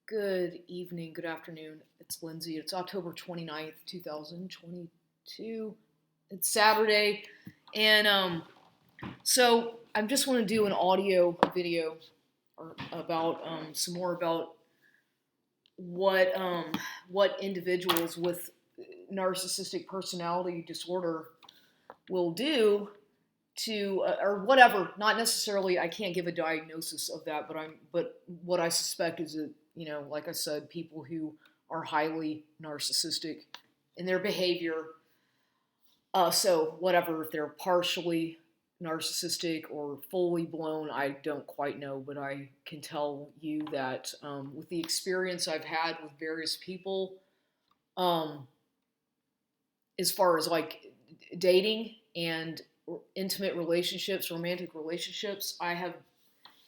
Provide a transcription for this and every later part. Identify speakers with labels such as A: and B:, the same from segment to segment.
A: Good evening, good afternoon. It's Lindsay. It's October 29th, 2022. It's Saturday. And I just want to do an audio video about some more about what individuals with narcissistic personality disorder will do to or whatever. Not necessarily. I can't give a diagnosis of that, but what I suspect is that, like I said, people who are highly narcissistic in their behavior. So whatever, if they're partially narcissistic or fully blown, I don't quite know, but I can tell you that with the experience I've had with various people, um, as far as like dating and intimate relationships, romantic relationships, I have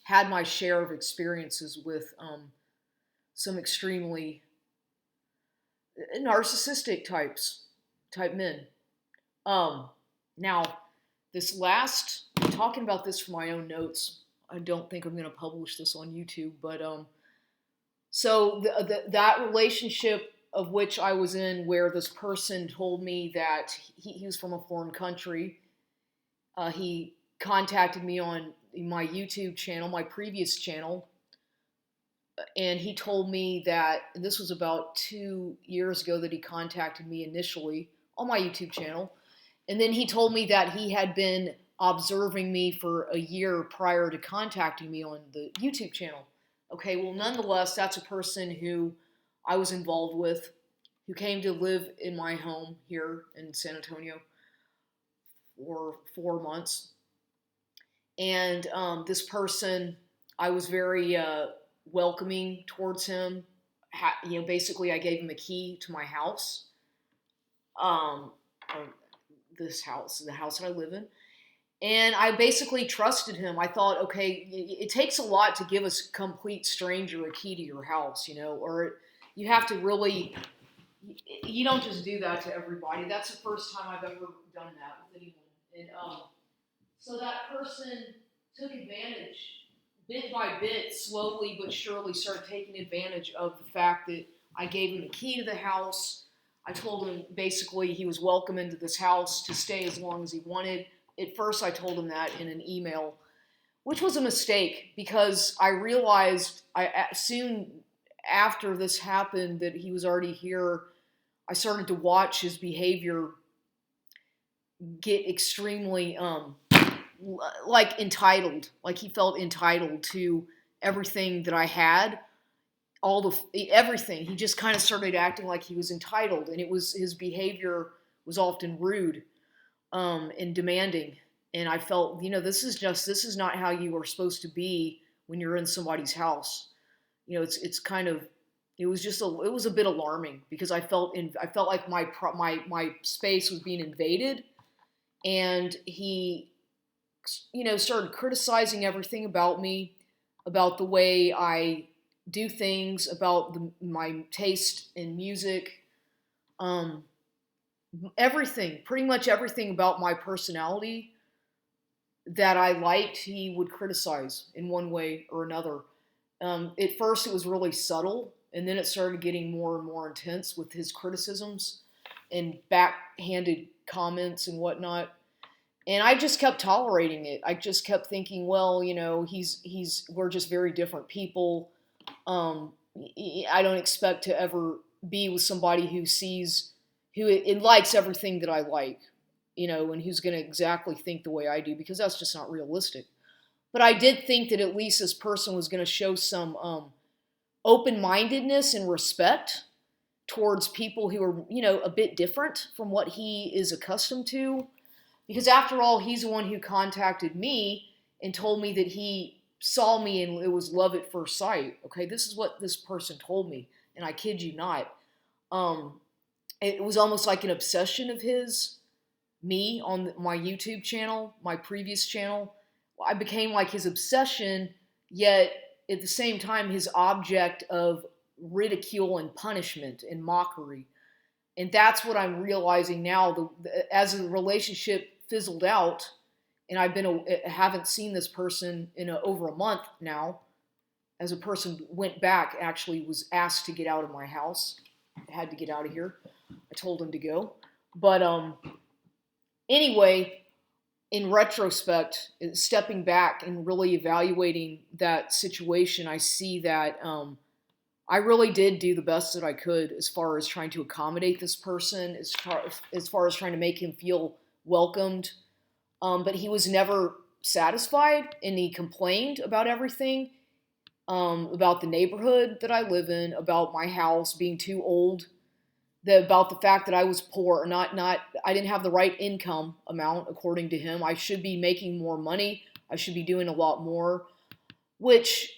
A: had my share of experiences with some extremely narcissistic type men. Now, I'm talking about this from my own notes. I don't think I'm going to publish this on YouTube, but that relationship of which I was in, where this person told me that he was from a foreign country. He contacted me on my YouTube channel, my previous channel, and he told me that, and this was about 2 years ago that he contacted me initially on my YouTube channel, and then he told me that he had been observing me for a year prior to contacting me on the YouTube channel. Okay, well, nonetheless, that's a person who I was involved with, who came to live in my home here in San Antonio for 4 months. And this person, I was very welcoming towards him. Basically, I gave him a key to my house, or this house, the house that I live in. And I basically trusted him. I thought, okay, it takes a lot to give a complete stranger a key to your house, or you have to really, you don't just do that to everybody. That's the first time I've ever done that with anyone. And so that person took advantage, bit by bit, slowly but surely started taking advantage of the fact that I gave him the key to the house. I told him basically he was welcome into this house to stay as long as he wanted. At first, I told him that in an email, which was a mistake because I realized soon after this happened that he was already here. I started to watch his behavior get extremely like entitled, like he felt entitled to everything that I had, everything. He just kind of started acting like he was entitled, and his behavior was often rude and demanding. And I felt, this is not how you are supposed to be when you're in somebody's house. It's kind of, it was a bit alarming because I felt like my space was being invaded, and he, started criticizing everything about me, about the way I do things, about my taste in music, everything, pretty much everything about my personality that I liked, he would criticize in one way or another. At first, it was really subtle, and then it started getting more and more intense with his criticisms and backhanded comments and whatnot. And I just kept tolerating it. I just kept thinking, well, we're just very different people. I don't expect to ever be with somebody who likes everything that I like, and who's going to exactly think the way I do, because that's just not realistic. But I did think that at least this person was going to show some open-mindedness and respect towards people who are, a bit different from what he is accustomed to. Because after all, he's the one who contacted me and told me that he saw me and it was love at first sight. Okay, this is what this person told me, and I kid you not. It was almost like an obsession of his, me on my YouTube channel, my previous channel. I became like his obsession, yet at the same time his object of ridicule and punishment and mockery. And that's what I'm realizing now. As the relationship fizzled out, and haven't seen this person in over a month now, as a person went back, actually was asked to get out of my house. I had to get out of here. I told him to go. But anyway, in retrospect, stepping back and really evaluating that situation, I see that I really did do the best that I could as far as trying to accommodate this person, as far as trying to make him feel welcomed. But he was never satisfied, and he complained about everything, about the neighborhood that I live in, about my house being too old, about the fact that I was poor, I didn't have the right income amount according to him. I should be making more money. I should be doing a lot more, which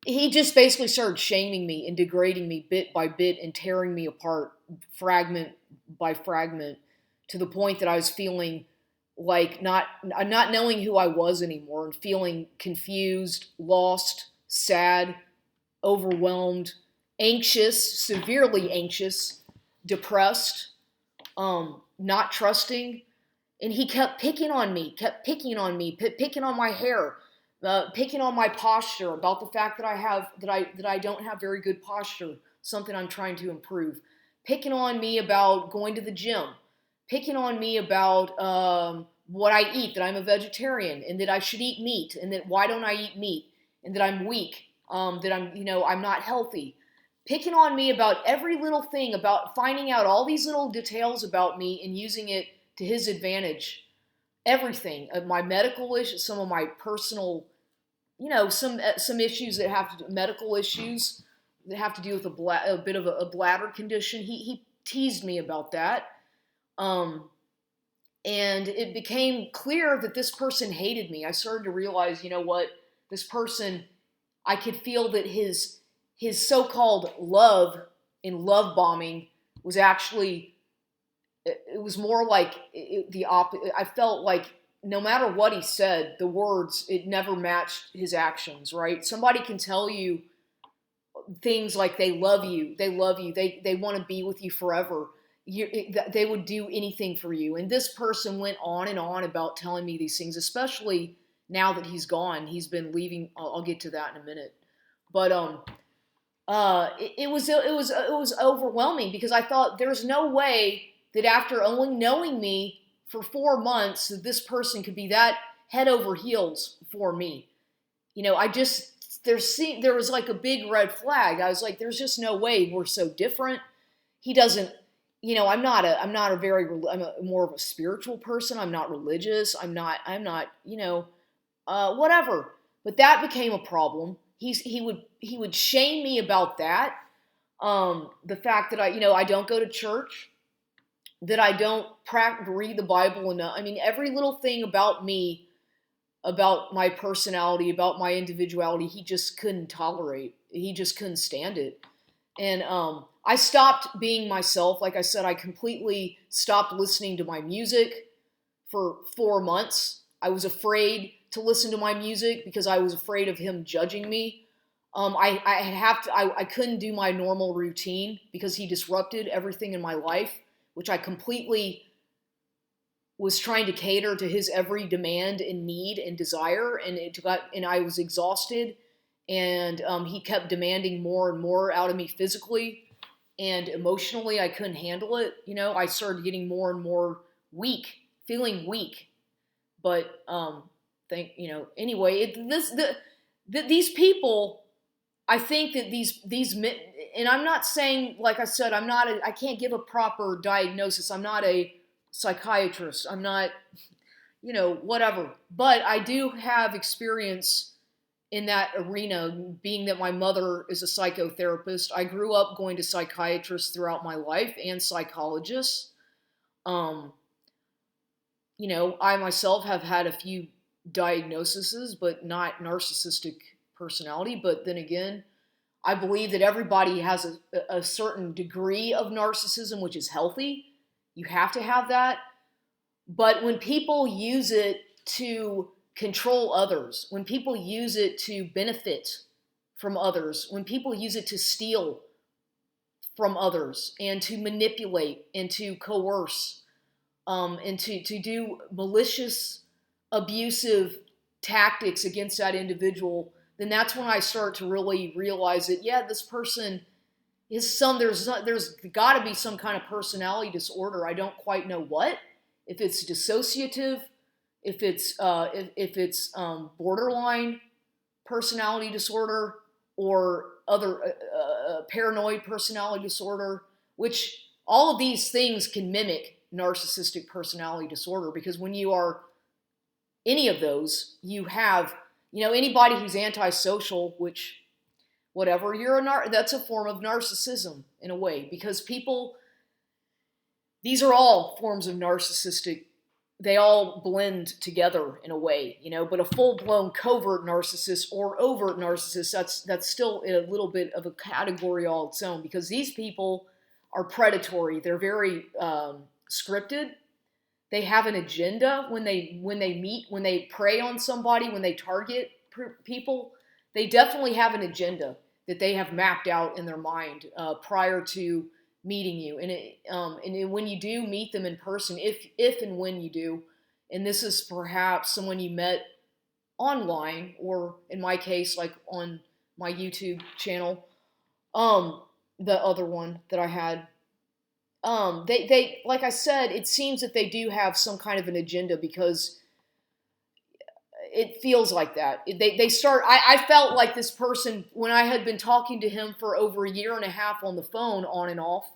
A: he just basically started shaming me and degrading me bit by bit and tearing me apart fragment by fragment to the point that I was feeling like not knowing who I was anymore and feeling confused, lost, sad, overwhelmed, anxious, severely anxious, depressed, not trusting. And he kept picking on me, picking on my hair, picking on my posture, about the fact that I don't have very good posture, something I'm trying to improve. Picking on me about going to the gym, picking on me about what I eat, that I'm a vegetarian and that I should eat meat, and that why don't I eat meat, and that I'm weak, that I'm not healthy. Picking on me about every little thing, about finding out all these little details about me and using it to his advantage. Everything, my medical issues, some of my personal, some issues that have to do, medical issues that have to do with a bit of a bladder condition. He teased me about that, and it became clear that this person hated me. I started to realize, this person, I could feel that his so-called love and love bombing was actually, it was more like the opposite. I felt like no matter what he said, the words, it never matched his actions, right? Somebody can tell you things like they love you, they want to be with you forever. They would do anything for you. And this person went on and on about telling me these things, especially now that he's gone. He's been leaving. I'll get to that in a minute. But it was overwhelming, because I thought there's no way that after only knowing me for 4 months that this person could be that head over heels for me. There was like a big red flag. I was like, there's just no way, we're so different. He doesn't, I'm more of a spiritual person. I'm not religious. I'm not, whatever. But that became a problem. He would shame me about that. The fact that I don't go to church, that I don't read the Bible enough. I mean, every little thing about me, about my personality, about my individuality, he just couldn't tolerate. He just couldn't stand it. And I stopped being myself. Like I said, I completely stopped listening to my music for 4 months. I was afraid to listen to my music because I was afraid of him judging me. I couldn't do my normal routine because he disrupted everything in my life, which I completely was trying to cater to his every demand and need and desire, and I was exhausted, and he kept demanding more and more out of me physically and emotionally. I couldn't handle it. I started getting more and more weak, feeling weak. But anyway, these people, I think that these men, and I'm not saying, like I said, I can't give a proper diagnosis. I'm not a psychiatrist. I'm not, whatever. But I do have experience in that arena, being that my mother is a psychotherapist. I grew up going to psychiatrists throughout my life and psychologists. I myself have had a few diagnoses, but not narcissistic personality. But then again, I believe that everybody has a certain degree of narcissism, which is healthy. You have to have that. But when people use it to control others, when people use it to benefit from others, when people use it to steal from others and to manipulate and to coerce, and to do malicious, abusive tactics against that individual then that's when I start to really realize that, yeah, this person is there's got to be some kind of personality disorder. I don't quite know what. If it's dissociative, if it's borderline personality disorder, or other paranoid personality disorder, which all of these things can mimic narcissistic personality disorder, because when you are any of those, you have, anybody who's antisocial, which whatever, that's a form of narcissism in a way, because these are all forms of narcissistic. They all blend together in a way, but a full-blown covert narcissist or overt narcissist, that's still a little bit of a category all its own, because these people are predatory. They're very scripted. They have an agenda when they meet, when they prey on somebody, when they target people. They definitely have an agenda that they have mapped out in their mind prior to meeting you. And when you do meet them in person, if and when you do, and this is perhaps someone you met online, or in my case, like on my YouTube channel, the other one that I had, they like I said, it seems that they do have some kind of an agenda, because it feels like that. I felt like this person, when I had been talking to him for over a year and a half on the phone, on and off,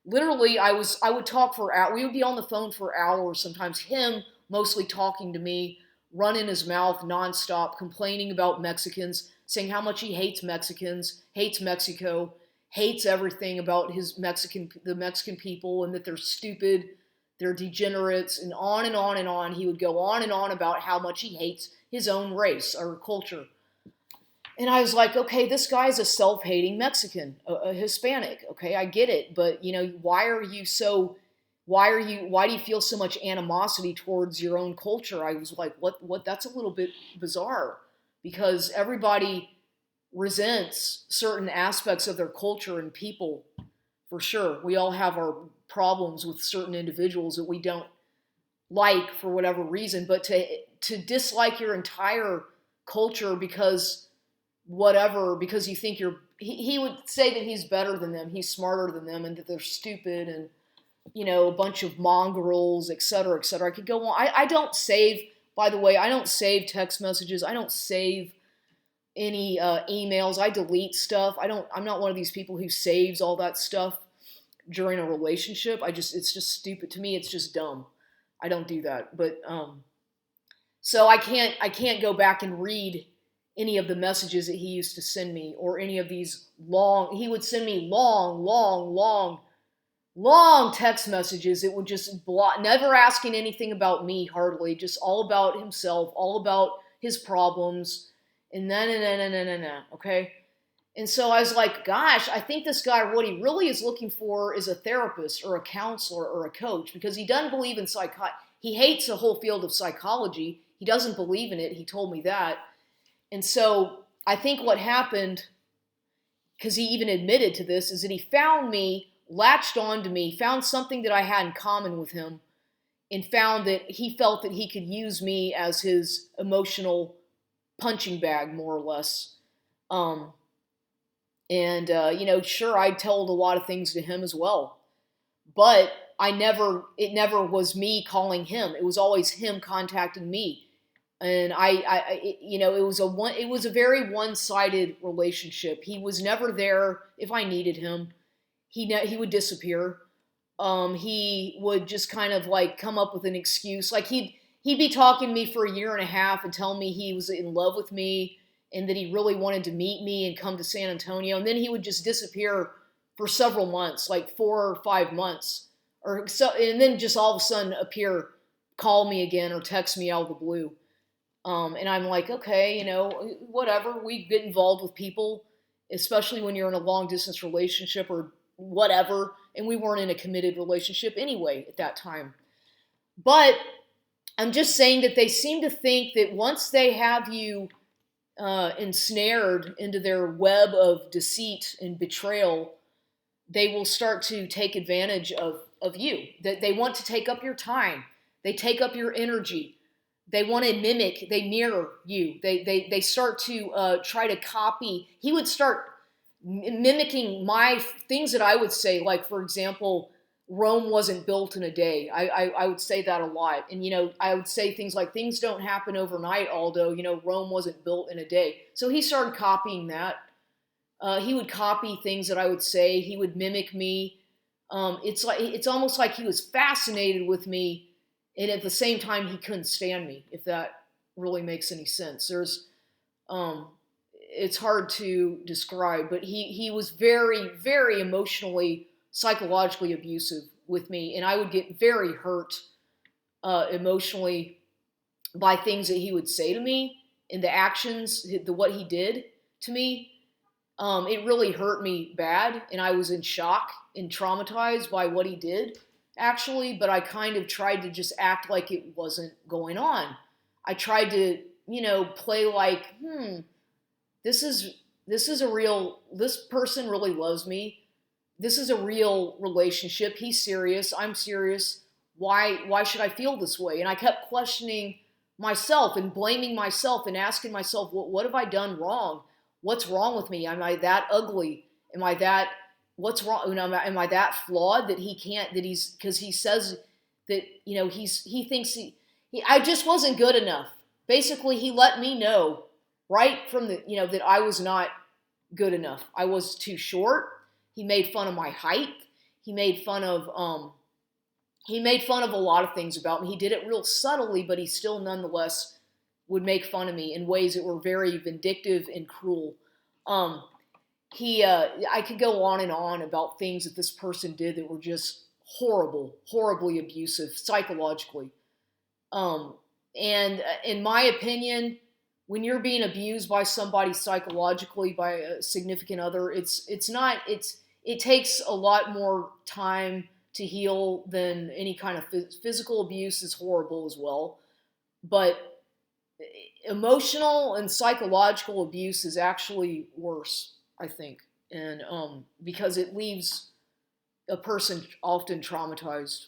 A: literally I would talk for hours. We would be on the phone for hours, sometimes him mostly talking to me, running his mouth nonstop, complaining about Mexicans, saying how much he hates Mexicans, hates Mexico, hates everything about the Mexican people, and that they're stupid, they're degenerates, and on and on and on. He would go on and on about how much he hates his own race or culture. And I was like, okay, this guy's a self-hating Mexican, a Hispanic. Okay, I get it. But, why do you feel so much animosity towards your own culture? I was like, what, that's a little bit bizarre, because everybody resents certain aspects of their culture and people, for sure. We all have our problems with certain individuals that we don't like for whatever reason, but to dislike your entire culture because you think he would say that he's better than them, he's smarter than them, and that they're stupid, and a bunch of mongrels, etc., etc. I could go on. I don't save, by the way, I don't save text messages. I don't save any emails. I delete stuff. I'm not one of these people who saves all that stuff during a relationship. It's just stupid to me. It's just dumb. I don't do that. But so I can't go back and read any of the messages that he used to send me, or any of these he would send me long text messages. It would just block, never asking anything about me, hardly, just all about himself, all about his problems, and no, okay? And so I was like, gosh, I think this guy, what he really is looking for is a therapist or a counselor or a coach, because he doesn't believe in he hates the whole field of psychology. He doesn't believe in it. He told me that. And so I think what happened, because he even admitted to this, is that he found me, latched on to me, found something that I had in common with him, and found that he felt that he could use me as his emotional punching bag, more or less. Sure, I told a lot of things to him as well, but it never was me calling him. It was always him contacting me. And it was a very one-sided relationship. He was never there if I needed him. He would disappear. He would just kind of like come up with an excuse. Like he'd be talking to me for a year and a half and tell me he was in love with me and that he really wanted to meet me and come to San Antonio. And then he would just disappear for several months, like 4 or 5 months, and then just all of a sudden appear, call me again or text me out of the blue. And I'm like, okay, whatever. We get involved with people, especially when you're in a long distance relationship or whatever. And we weren't in a committed relationship anyway at that time. But I'm just saying that they seem to think that once they have you ensnared into their web of deceit and betrayal, they will start to take advantage of you. That they want to take up your time. They take up your energy. they want to mimic, they mirror you. They start to try to copy. He would start mimicking my things that I would say, like, for example, Rome wasn't built in a day. I would say that a lot. And, I would say things like, things don't happen overnight, Aldo. Rome wasn't built in a day. So he started copying that. He would copy things that I would say. He would mimic me. It's almost like he was fascinated with me, and at the same time he couldn't stand me, if that really makes any sense. It's hard to describe, but he was very, very emotionally, psychologically abusive with me, and I would get very hurt emotionally by things that he would say to me and the actions, what he did to me. It really hurt me bad, and I was in shock and traumatized by what he did, actually, but I kind of tried to just act like it wasn't going on. I tried to, play like, this person really loves me. This is a real relationship. He's serious. I'm serious. Why should I feel this way? And I kept questioning myself and blaming myself and asking myself, what have I done wrong? What's wrong with me? Am I that ugly? What's wrong? Am I that flawed that because he says that, he thinks I just wasn't good enough. Basically, he let me know right from that I was not good enough. I was too short. He made fun of my height. He made fun of a lot of things about me. He did it real subtly, but he still nonetheless would make fun of me in ways that were very vindictive and cruel. I could go on and on about things that this person did that were just horrible, horribly abusive psychologically. And in my opinion, when you're being abused by somebody psychologically, by a significant other, it takes a lot more time to heal than any kind of physical abuse is horrible as well. But emotional and psychological abuse is actually worse, I think. And because it leaves a person often traumatized.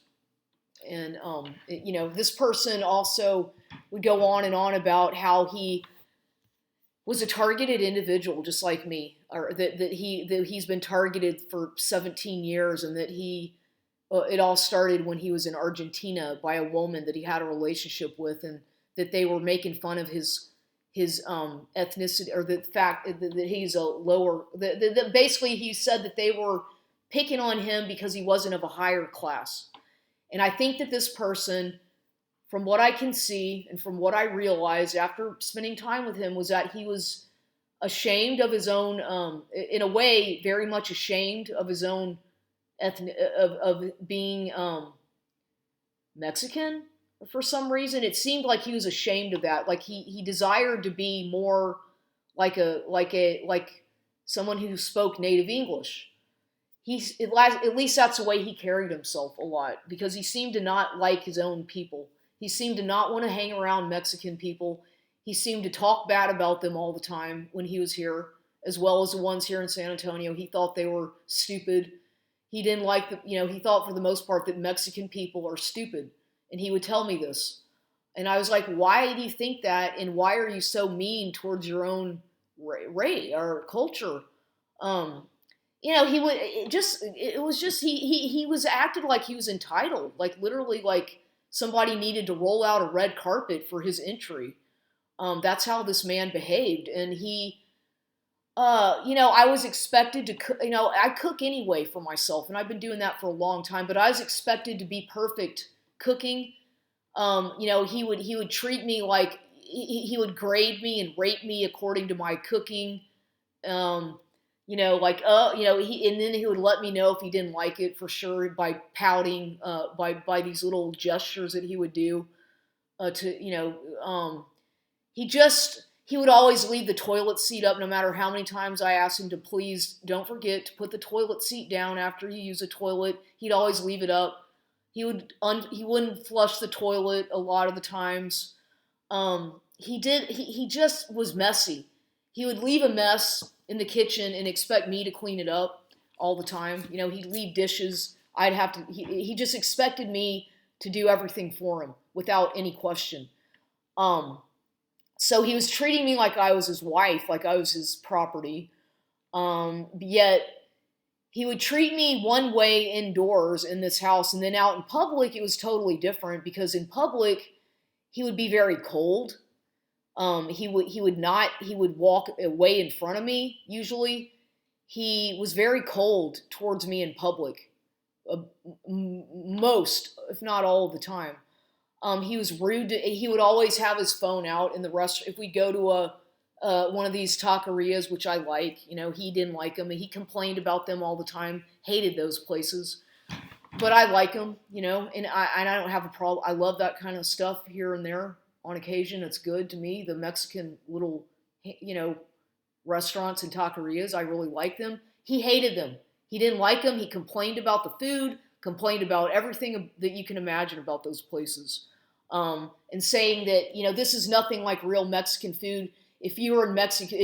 A: And, this person also would go on and on about how he was a targeted individual just like me, or that he's been targeted for 17 years, and that it all started when he was in Argentina by a woman that he had a relationship with, and that they were making fun of his ethnicity, or the fact that he's a lower, that basically he said that they were picking on him because he wasn't of a higher class. And I think that this person, from what I can see and from what I realized after spending time with him, was that he was ashamed of his own, in a way, very much ashamed of his own of being Mexican. For some reason, it seemed like he was ashamed of that. Like he desired to be more like someone who spoke native English. At least that's the way he carried himself a lot, because he seemed to not like his own people. He seemed to not want to hang around Mexican people. He seemed to talk bad about them all the time when he was here, as well as the ones here in San Antonio. He thought they were stupid. He didn't like he thought for the most part that Mexican people are stupid. And he would tell me this. And I was like, why do you think that? And why are you so mean towards your own race or culture? He was acted like he was entitled, like literally like somebody needed to roll out a red carpet for his entry. That's how this man behaved. And I was expected to cook, I cook anyway for myself, and I've been doing that for a long time, but I was expected to be perfect cooking. He would treat me like, he would grade me and rate me according to my cooking. And then he would let me know if he didn't like it, for sure, by pouting, by these little gestures that he would do, he would always leave the toilet seat up, no matter how many times I asked him to please don't forget to put the toilet seat down after you use a toilet. He'd always leave it up. He wouldn't flush the toilet a lot of the times. He just was messy. He would leave a mess in the kitchen and expect me to clean it up all the time. He'd leave dishes. He just expected me to do everything for him without any question. Um, so he was treating me like I was his wife, like I was his property. Yet he would treat me one way indoors in this house, and then out in public it was totally different, because in public he would be very cold. He would walk away in front of me. Usually, he was very cold towards me in public, uh, most, if not all, of the time. He was rude. He would always have his phone out in the restaurant. If we go to one of these taquerias, which I like, he didn't like them. He complained about them all the time. Hated those places, but I like them, and I don't have a problem. I love that kind of stuff here and there on occasion. It's good to me. The Mexican little, restaurants and taquerias, I really like them. He hated them. He didn't like them. He complained about the food, complained about everything that you can imagine about those places, and saying that, this is nothing like real Mexican food. If you were in Mexico,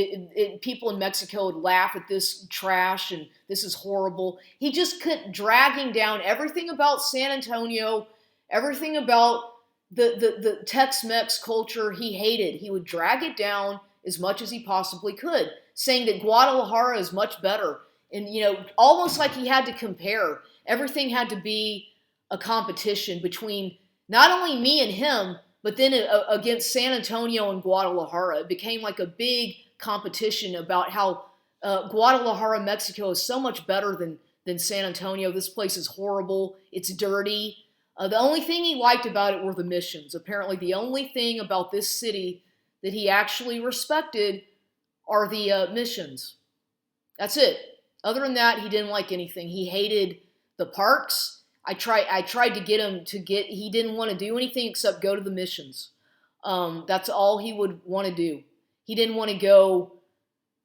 A: people in Mexico would laugh at this trash and this is horrible. He just kept dragging down everything about San Antonio, everything about the Tex-Mex culture he hated. He would drag it down as much as he possibly could, saying that Guadalajara is much better. And, almost like he had to compare. Everything had to be a competition between not only me and him, but then against San Antonio and Guadalajara. It became like a big competition about how Guadalajara, Mexico is so much better than San Antonio. This place is horrible. It's dirty. The only thing he liked about it were the missions. Apparently, the only thing about this city that he actually respected are the missions. That's it. Other than that, he didn't like anything. He hated the parks. I tried to get him he didn't want to do anything except go to the missions. That's all he would want to do. He didn't want to go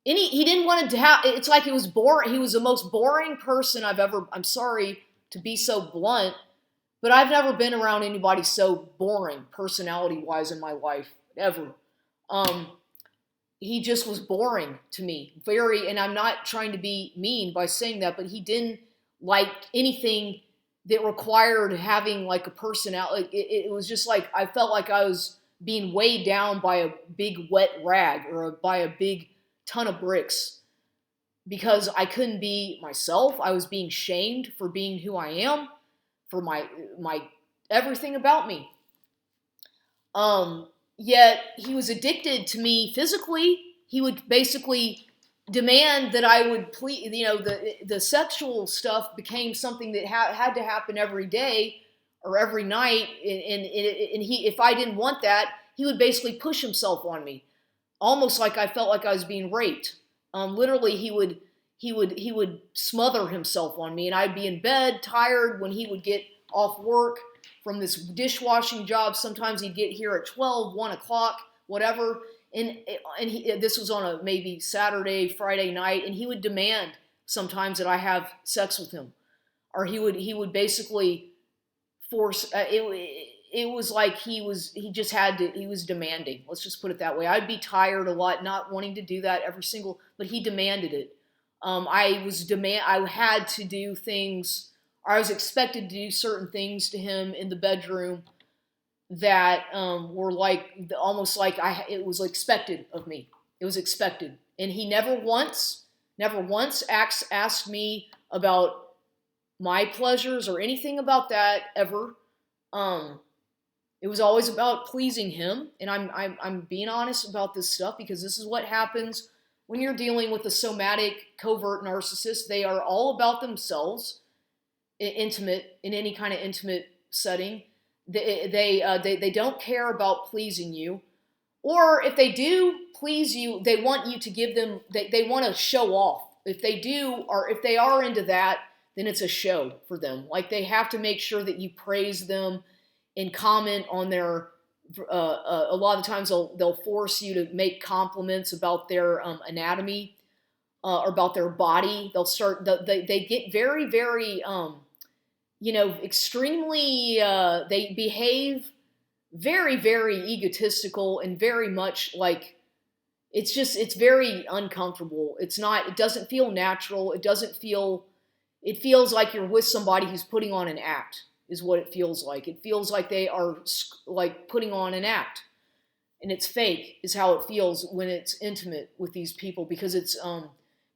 A: he didn't want to have, it's like it was boring. He was the most boring person I'm sorry to be so blunt, but I've never been around anybody so boring personality-wise in my life, ever. He just was boring to me. And I'm not trying to be mean by saying that, but he didn't like anything that required having like a personality. It was just like, I felt like I was being weighed down by a big wet rag or by a big ton of bricks, because I couldn't be myself. I was being shamed for being who I am, for my everything about me. Yet he was addicted to me physically. He would basically demand that I would please, the sexual stuff became something that had to happen every day or every night. And if I didn't want that, he would basically push himself on me, almost like I felt like I was being raped. Literally, he would smother himself on me, and I'd be in bed, tired, when he would get off work from this dishwashing job. Sometimes he'd get here at 12, 1 o'clock, whatever. And this was on a maybe Saturday, Friday night, and he would demand sometimes that I have sex with him, or he would basically force. It was like he was demanding. Let's just put it that way. I'd be tired a lot, not wanting to do that but he demanded it. I had to do things. I was expected to do certain things to him in the bedroom that were like almost like it was expected of me. It was expected, and he never once asked me about my pleasures or anything about that ever. It was always about pleasing him, and I'm being honest about this stuff because this is what happens when you're dealing with a somatic, covert narcissist. They are all about themselves, in any kind of intimate setting. They don't care about pleasing you, or if they do please you, they want you to give them. They want to show off. If they do, or if they are into that, then it's a show for them. Like they have to make sure that you praise them and comment on their. A lot of times they'll force you to make compliments about their anatomy or about their body. They get very, very extremely. They behave very, very egotistical and very much like it's very uncomfortable. It doesn't feel natural. It feels like you're with somebody who's putting on an act, is what it feels like. It feels like they are like putting on an act. and it's fake is how it feels when it's intimate with these people, because it's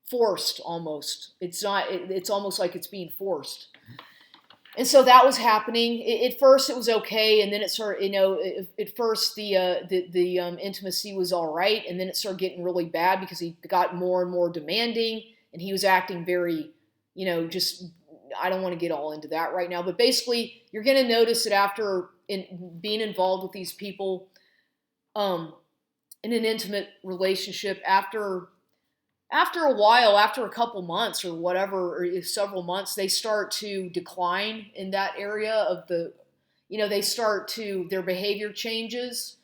A: forced almost. It's not. It's almost like it's being forced. And so that was happening. At first, it was okay, and then it started. At first the intimacy was all right, and then it started getting really bad because he got more and more demanding, and he was acting very, just. I don't want to get all into that right now, but basically, you're going to notice that after being involved with these people, in an intimate relationship, after a while, after a couple months or whatever, or several months, they start to decline in that area of their behavior changes.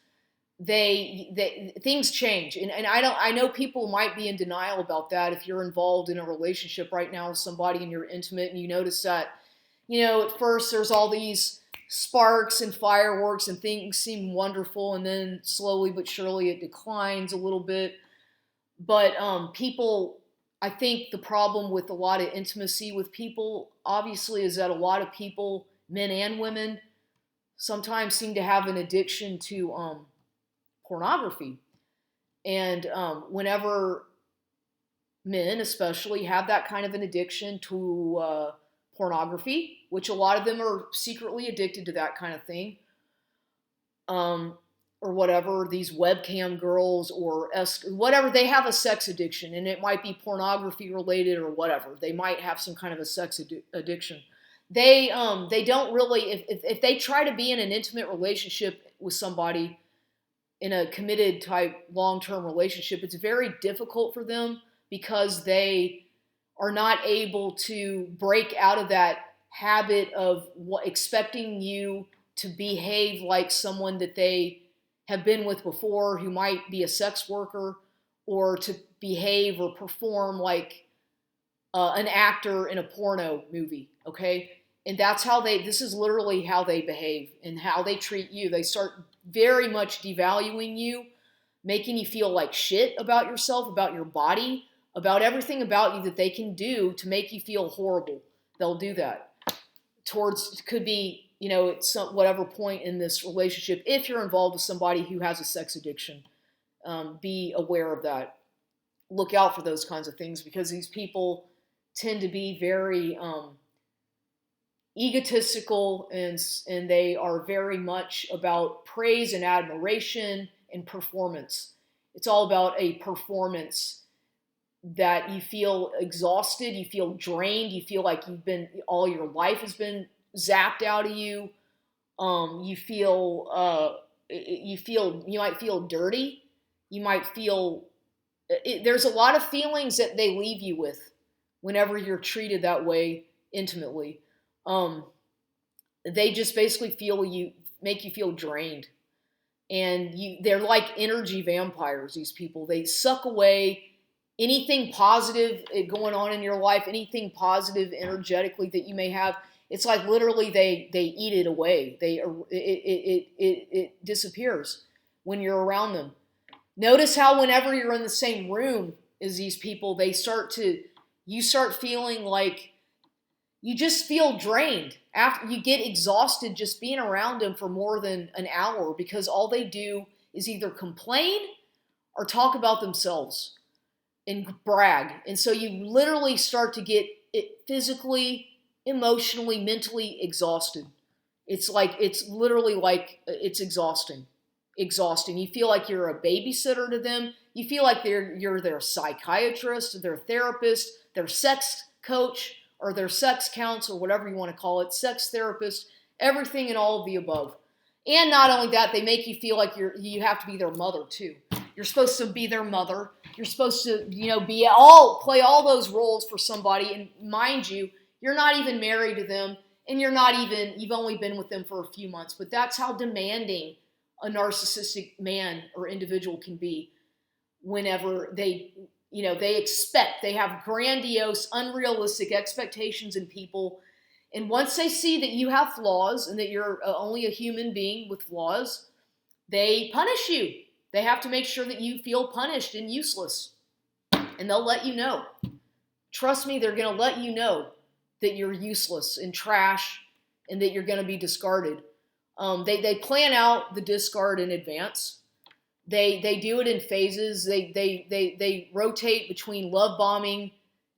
A: Things change. And I know people might be in denial about that. If you're involved in a relationship right now with somebody and you're intimate and you notice that, at first there's all these sparks and fireworks and things seem wonderful, and then slowly but surely it declines a little bit. But I think the problem with a lot of intimacy with people, obviously, is that a lot of people, men and women, sometimes seem to have an addiction to pornography. And whenever men, especially, have that kind of an addiction to pornography, which a lot of them are secretly addicted to that kind of thing, or whatever, these webcam girls or whatever, they have a sex addiction, and it might be pornography related or whatever. They might have some kind of a sex addiction. They don't really, if they try to be in an intimate relationship with somebody in a committed type long-term relationship, it's very difficult for them because they are not able to break out of that habit of expecting you to behave like someone that they have been with before, who might be a sex worker, or to behave or perform like an actor in a porno movie, okay? And that's how this is literally how they behave and how they treat you. They start very much devaluing you, making you feel like shit about yourself, about your body, about everything about you that they can do to make you feel horrible. They'll do that. Could be, at whatever point in this relationship, if you're involved with somebody who has a sex addiction, be aware of that. Look out for those kinds of things, because these people tend to be very egotistical, and they are very much about praise and admiration and performance. It's all about a performance that you feel exhausted, you feel drained, you feel like all your life has been zapped out of you. You might feel dirty. You might feel, there's a lot of feelings that they leave you with whenever you're treated that way intimately. They just basically make you feel drained. And they're like energy vampires, these people. They suck away anything positive going on in your life, anything positive energetically that you may have. It's like literally they eat it away. It disappears when you're around them. Notice how whenever you're in the same room as these people, you start feeling like you just feel drained. After you get exhausted just being around them for more than an hour, because all they do is either complain or talk about themselves and brag. And so you literally start to get physically, emotionally, mentally exhausted. It's literally like it's exhausting. You feel like you're a babysitter to them. You feel like you're their psychiatrist, their therapist, their sex coach, or their sex counselor, whatever you want to call it, sex therapist, everything and all of the above. And not only that, they make you feel like you have to be their mother too. You're supposed to be their mother. You're supposed to, play all those roles for somebody. And mind you, you're not even married to them, and you've only been with them for a few months. But that's how demanding a narcissistic man or individual can be whenever they have grandiose, unrealistic expectations in people. And once they see that you have flaws and that you're only a human being with flaws, they punish you. They have to make sure that you feel punished and useless. And they'll let you know. Trust me, they're going to let you know that you're useless and trash and that you're going to be discarded. They plan out the discard in advance. They do it in phases. They rotate between love bombing,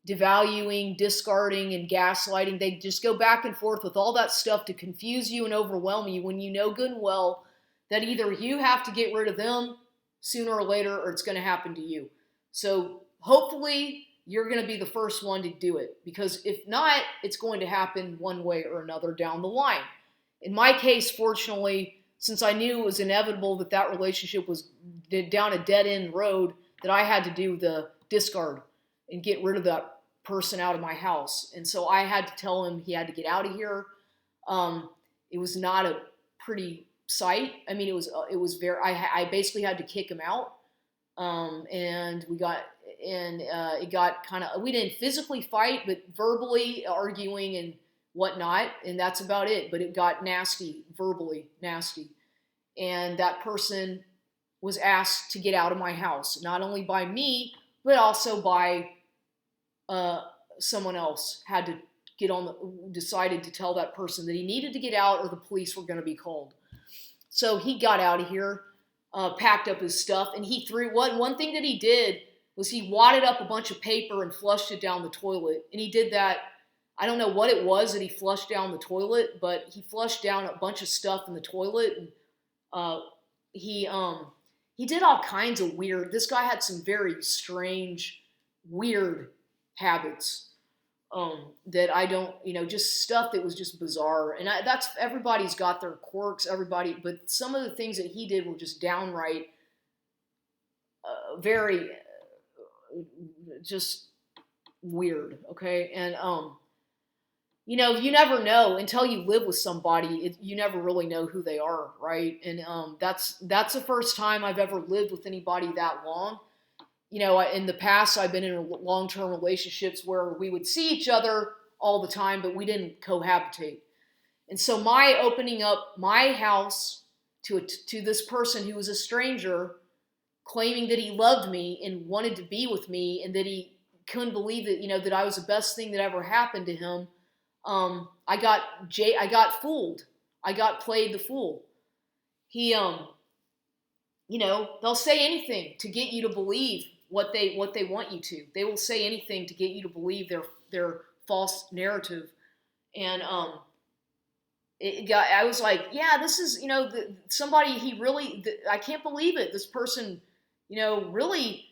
A: devaluing, discarding, and gaslighting. They just go back and forth with all that stuff to confuse you and overwhelm you when you know good and well that either you have to get rid of them sooner or later or it's going to happen to you. So hopefully you're going to be the first one to do it, because if not, it's going to happen one way or another down the line. In my case, fortunately, since I knew it was inevitable that that relationship was down a dead end road, that I had to do the discard and get rid of that person out of my house. And so I had to tell him he had to get out of here. It was not a pretty sight. I mean, it was very. I basically had to kick him out, and it got kind of. We didn't physically fight, but verbally arguing and whatnot, and that's about it. But it got nasty, verbally nasty, and that person was asked to get out of my house, not only by me, but also by someone else. Had to decided to tell that person that he needed to get out, or the police were going to be called. So he got out of here, packed up his stuff, and he threw. One thing that he did was he wadded up a bunch of paper and flushed it down the toilet. And he did that. I don't know what it was that he flushed down the toilet, but he flushed down a bunch of stuff in the toilet. And he did all kinds of weird. This guy had some very strange, weird habits that I don't, just stuff that was just bizarre. And that's, everybody's got their quirks, but some of the things that he did were just downright very just weird. Okay. And, you never know until you live with somebody. You never really know who they are, right? And that's the first time I've ever lived with anybody that long. In the past, I've been in long-term relationships where we would see each other all the time, but we didn't cohabitate. And so my opening up my house to this person who was a stranger, claiming that he loved me and wanted to be with me, and that he couldn't believe that, that I was the best thing that ever happened to him. I got fooled. I got played the fool. They'll say anything to get you to believe what they want you to. They will say anything to get you to believe their false narrative. And I was like, yeah, this is somebody. I can't believe it. This person, really,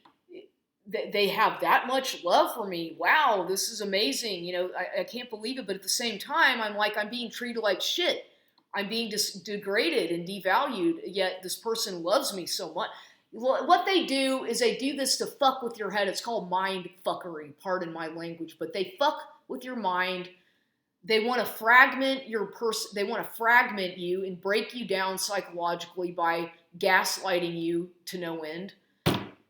A: they have that much love for me. Wow, this is amazing. I can't believe it. But at the same time, I'm being treated like shit. I'm being degraded and devalued. Yet this person loves me so much. What they do is they do this to fuck with your head. It's called mind fuckery. Pardon my language, but they fuck with your mind. They want to fragment your person. They want to fragment you and break you down psychologically by gaslighting you to no end.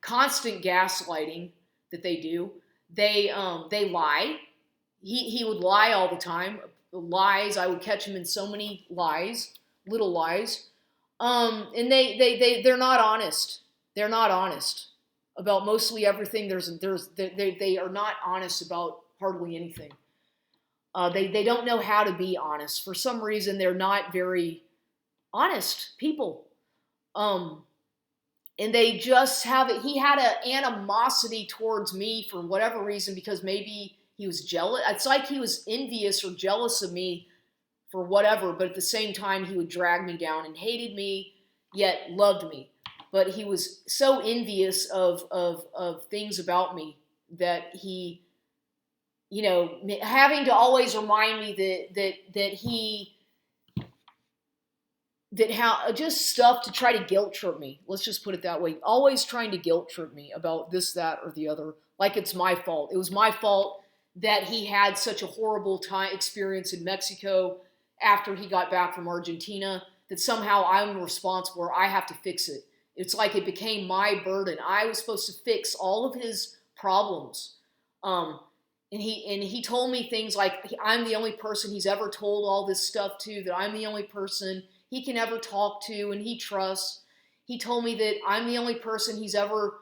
A: Constant gaslighting that they do. They lie. He would lie all the time. Lies. I would catch him in so many lies, little lies. And they're not honest. They're not honest about mostly everything. They are not honest about hardly anything. They don't know how to be honest. For some reason, they're not very honest people. And they just have it. He had an animosity towards me for whatever reason, because maybe he was jealous. It's like he was envious or jealous of me for whatever, but at the same time, he would drag me down and hated me, yet loved me. But he was so envious of things about me that he, having to always remind me just stuff to try to guilt trip me. Let's just put it that way. Always trying to guilt trip me about this, that, or the other. Like it's my fault. It was my fault that he had such a horrible experience in Mexico after he got back from Argentina, that somehow I'm responsible, or I have to fix it. It's like it became my burden. I was supposed to fix all of his problems. And he told me things like, I'm the only person he's ever told all this stuff to, that I'm the only person he can ever talk to and he trusts. He told me that I'm the only person he's ever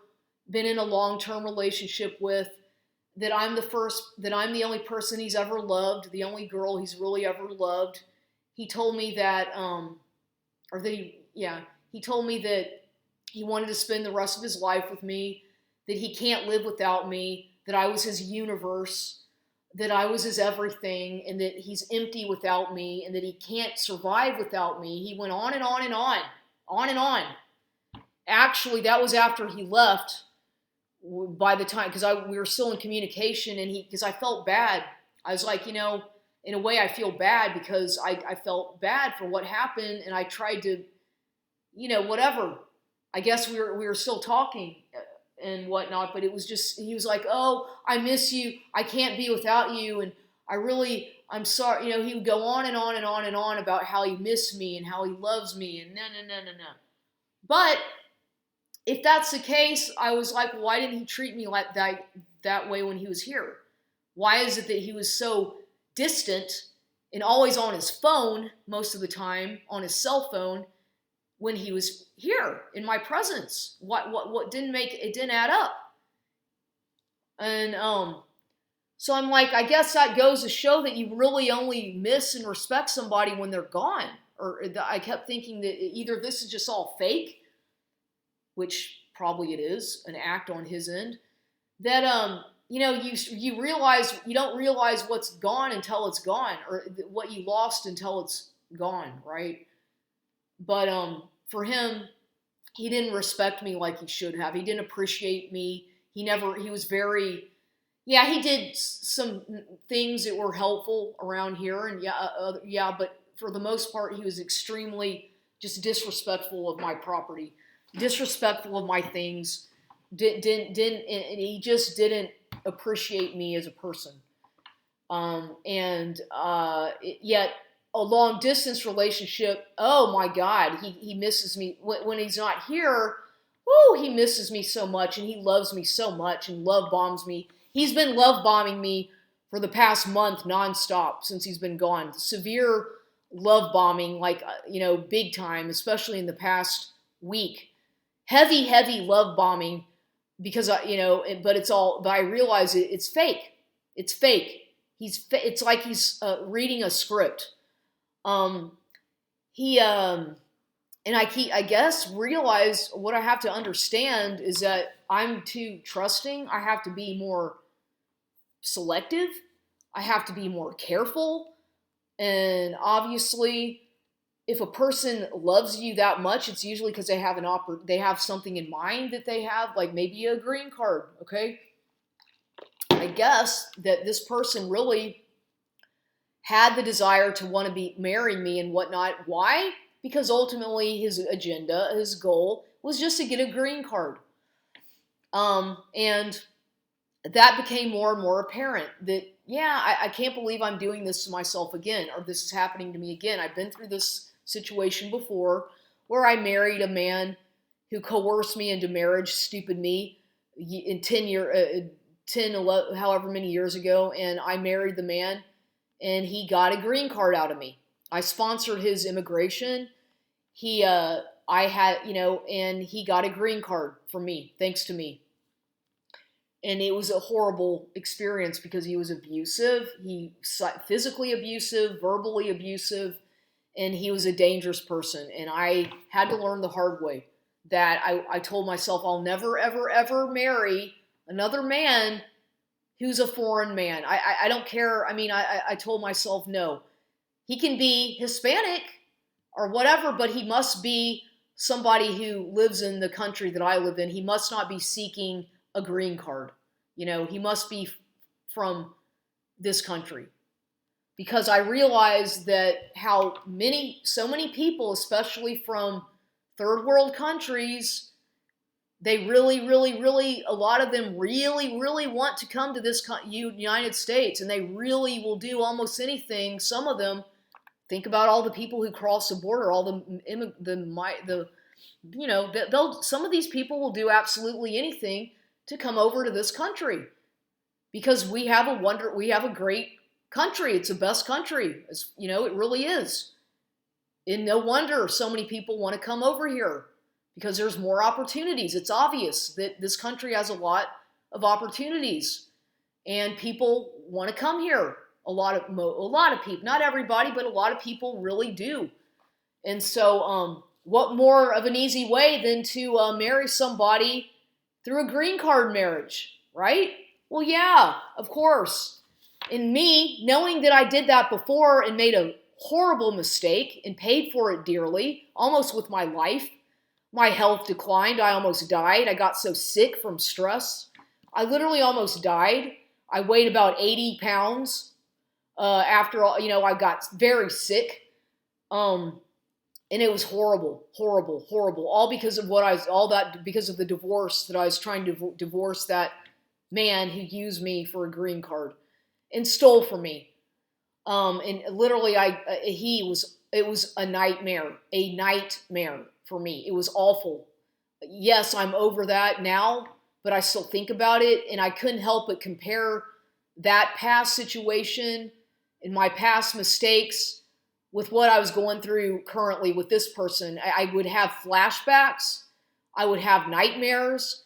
A: been in a long-term relationship with, that I'm the only person he's ever loved, the only girl he's really ever loved. He told me that, he told me that He wanted to spend the rest of his life with me, that he can't live without me, that I was his universe, that I was his everything, and that he's empty without me, and that he can't survive without me. He went on and on and on and on. Actually, that was after he left. By the time, because we were still in communication, and because I felt bad. I was like, in a way, I feel bad because I felt bad for what happened, and I tried to, whatever. I guess we were still talking and whatnot, but it was just, he was like, oh, I miss you. I can't be without you, and I'm sorry. He would go on and on and on and on about how he missed me and how he loves me, and no. But if that's the case, I was like, why didn't he treat me like that way when he was here? Why is it that he was so distant and always on his phone most of the time, on his cell phone, when he was here in my presence? What didn't add up? And so I'm like, I guess that goes to show that you really only miss and respect somebody when they're gone. Or I kept thinking that either this is just all fake, which probably it is, an act on his end, that you realize, you don't realize what's gone until it's gone, or what you lost until it's gone, right? But for him, he didn't respect me like he should have. He didn't appreciate me. He was very, he did some things that were helpful around here, and but for the most part, he was extremely just disrespectful of my property, disrespectful of my things, and he just didn't appreciate me as a person. Yet a long distance relationship, oh my God, he misses me when he's not here. He misses me so much, and he loves me so much, and love bombs me. He's been love bombing me for the past month nonstop since he's been gone. Severe love bombing, like big time, especially in the past week. Heavy love bombing, because but I realize it's fake. It's fake. It's like he's reading a script. And I guess realize what I have to understand is that I'm too trusting. I have to be more selective. I have to be more careful. And obviously, if a person loves you that much, it's usually because they have something in mind that they have, like maybe a green card, okay? I guess that this person really had the desire to want to marry me and whatnot. Why? Because ultimately his agenda, his goal, was just to get a green card. And that became more and more apparent that, I can't believe I'm doing this to myself again, or this is happening to me again. I've been through this situation before where I married a man who coerced me into marriage, stupid me, in 11, however many years ago, and I married the man, and he got a green card out of me. I sponsored his immigration. And he got a green card from me, thanks to me. And it was a horrible experience because he was abusive. He physically abusive, verbally abusive, and he was a dangerous person. And I had to learn the hard way that I told myself I'll never, ever, ever marry another man who's a foreign man. I don't care. I mean, I told myself, no. He can be Hispanic or whatever, but he must be somebody who lives in the country that I live in. He must not be seeking a green card. He must be from this country. Because I realized that so many people, especially from third world countries, they really, really, really, a lot of them really, really want to come to this United States, and they really will do almost anything. Some of them, think about all the people who cross the border, all some of these people will do absolutely anything to come over to this country, because we have a great country. It's the best country. It really is. And no wonder so many people want to come over here, because there's more opportunities. It's obvious that this country has a lot of opportunities, and people want to come here. A lot of people, not everybody, but a lot of people really do. And so what more of an easy way than to marry somebody through a green card marriage, right? Well, yeah, of course. And me, knowing that I did that before and made a horrible mistake and paid for it dearly, almost with my life, my health declined. I almost died. I got so sick from stress. I literally almost died. I weighed about 80 pounds after all, I got very sick. Um, and it was horrible, horrible, horrible. All because of because of the divorce that I was trying to divorce that man who used me for a green card and stole from me. And literally, it was a nightmare for me. It was awful. Yes, I'm over that now, but I still think about it, and I couldn't help but compare that past situation and my past mistakes with what I was going through currently with this person. I would have flashbacks, I would have nightmares,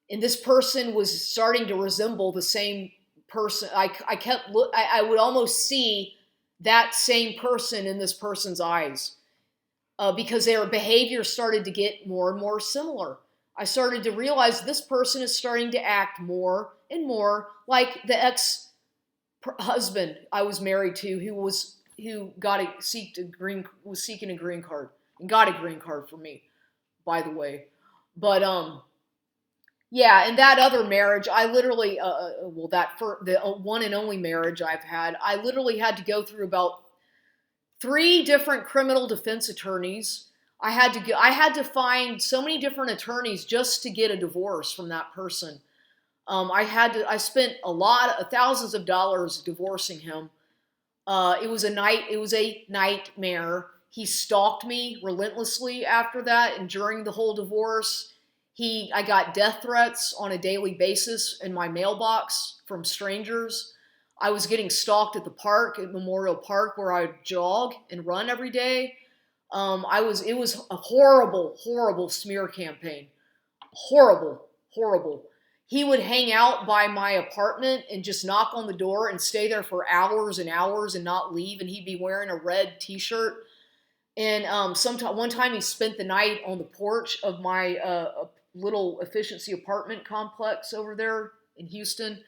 A: and this person was starting to resemble the same person. I would almost see that same person in this person's eyes because their behavior started to get more and more similar. I started to realize this person is starting to act more and more like the ex-husband I was married to, was seeking a green card and got a green card for me, by the way. But yeah, and that other marriage, I literally, the one and only marriage I've had, I literally had to go through about 3 different criminal defense attorneys. I had to find so many different attorneys just to get a divorce from that person. I spent thousands of dollars divorcing him. It was a nightmare. He stalked me relentlessly after that, and during the whole divorce, I got death threats on a daily basis in my mailbox from strangers. I was getting stalked at the park, at Memorial Park, where I jog and run every day. It was a horrible, horrible smear campaign. Horrible, horrible. He would hang out by my apartment and just knock on the door and stay there for hours and hours and not leave. And he'd be wearing a red T-shirt. And one time he spent the night on the porch of my little efficiency apartment complex over there in Houston.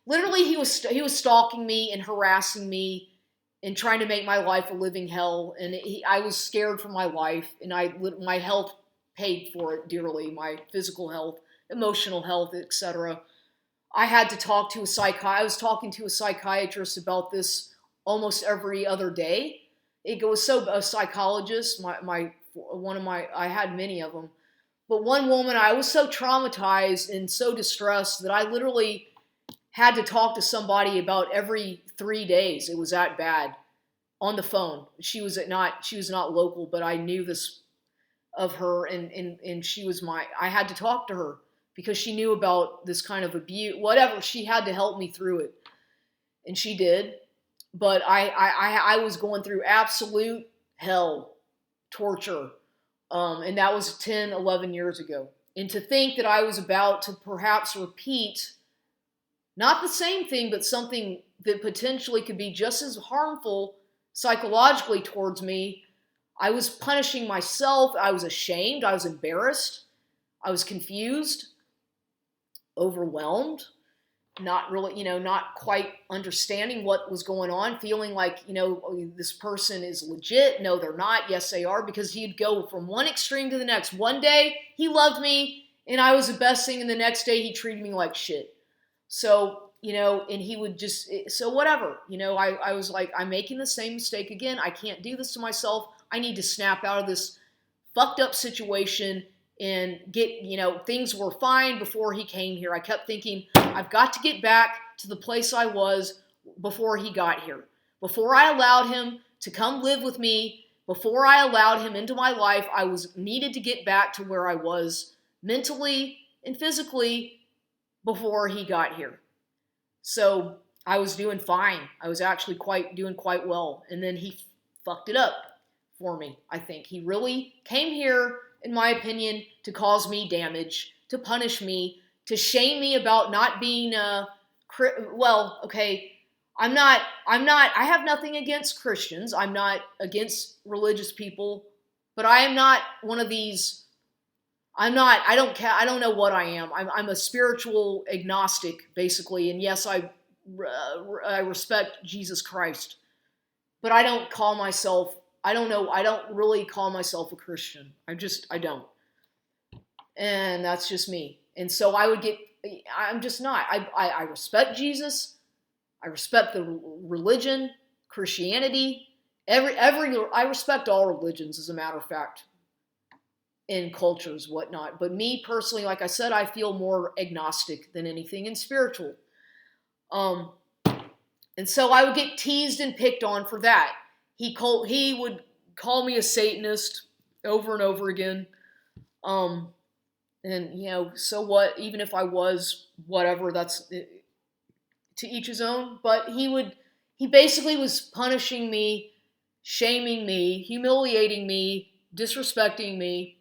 A: Literally, he was stalking me and harassing me and trying to make my life a living hell. And I was scared for my life, and my health paid for it dearly. My physical health, emotional health, etc. I had to talk to I was talking to a psychiatrist about this almost every other day. A psychologist. I had many of them, but one woman, I was so traumatized and so distressed that I literally had to talk to somebody about every 3 days. It was that bad, on the phone. She was not local, but I knew this of her, and I had to talk to her because she knew about this kind of abuse, whatever. She had to help me through it, and she did. But I was going through absolute hell, torture, and that was 10, 11 years ago. And to think that I was about to perhaps repeat not the same thing, but something that potentially could be just as harmful psychologically towards me. I was punishing myself. I was ashamed. I was embarrassed. I was confused, overwhelmed, not really, not quite understanding what was going on, feeling like, this person is legit. No, they're not. Yes, they are, because he'd go from one extreme to the next. One day he loved me and I was the best thing, and the next day he treated me like shit. So, and he would just, so whatever, I was like, I'm making the same mistake again. I can't do this to myself. I need to snap out of this fucked up situation and get, things were fine before he came here. I kept thinking, I've got to get back to the place I was before he got here. Before I allowed him to come live with me, before I allowed him into my life, I needed to get back to where I was mentally and physically before he got here. So I was doing fine. I was actually doing quite well. And then he fucked it up for me, I think. He really came here, in my opinion, to cause me damage, to punish me, to shame me about not being I have nothing against Christians. I'm not against religious people But I am not one of these. I don't know what I am. I'm a spiritual agnostic, basically. And yes, I respect Jesus Christ. But I don't call myself, I don't know, I don't really call myself a Christian. I don't. And that's just me. And so I'm just not. I respect Jesus. I respect the religion, Christianity, I respect all religions, as a matter of fact, in cultures, whatnot. But me personally, like I said, I feel more agnostic than anything and spiritual. And so I would get teased and picked on for that. He would call me a Satanist over and over again. And so what? Even if I was, whatever, that's to each his own. But he basically was punishing me, shaming me, humiliating me, disrespecting me.